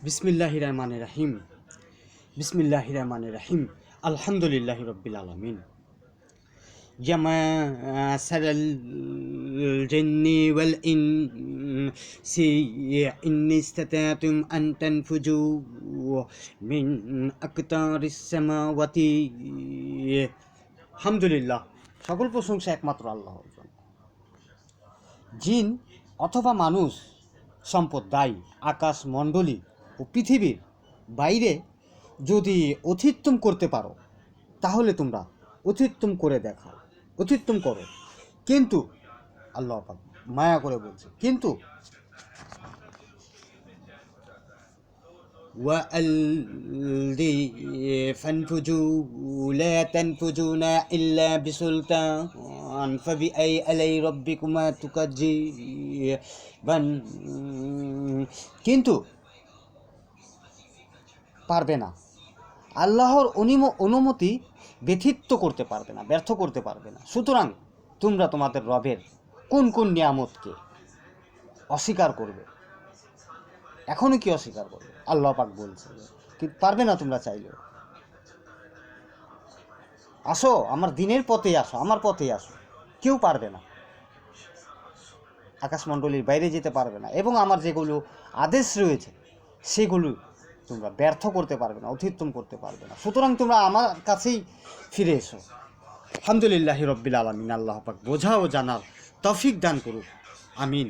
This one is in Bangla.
বিসমিল্লাহির রহমানির রহিম। বিসমিল্লাহির রহমানির রহিম। আলহামদুলিল্লাহি রাব্বিল আলামিন। জামাআসাল জিন্নি ওয়াল ইনসি ইন্নি ইসতাতাতুম আন তানফুজু মিন আকতারিস সামাওয়াতি। আলহামদুলিল্লাহ, সকল প্রশংসা একমাত্র আল্লাহর জন্য। জিন অথবা মানুষ সম্প্রদায় আকাশমণ্ডলী ও পৃথিবীর বাইরে যদি অতিক্রম করতে পারো তাহলে তোমরা অতিক্রম করে দেখাও, অতিক্রম করো। কিন্তু আল্লাহ পাক মায়া করে বলছে, কিন্তু ওয়াল্দি ফানফুজু লা তানফুজুনা ইল্লা বিসুলতান ফাবিআই আলাই রাব্বিকুমা তুকাজ্জিবান। কিন্তু পারবে না, আল্লাহর অনুমতি ব্যথিত করতে পারবে না, ব্যর্থ করতে পারবে না। সুতরাং তোমরা তোমাদের রবের কোন কোন নিয়ামতকে অস্বীকার করবে? এখনও কি অস্বীকার করবে? আল্লাহ পাক বলছে কি পারবে না তোমরা চাইলেও। আসো আমার দিনের পথে, আসো আমার পথে আসো। কেউ পারবে না, আকাশমণ্ডলীর বাইরে যেতে পারবে না, এবং আমার যেগুলো আদেশ রয়েছে সেগুলো তোমরা ব্যর্থ করতে পারবে না, অতিক্রম করতে পারবে না। সুতরাং তোমরা আমার কাছেই ফিরে এসো। আলহামদুলিল্লাহি রাব্বিল আলামিন। আল্লাহ পাক বোঝা ও জানার তৌফিক দান করুক। আমিন।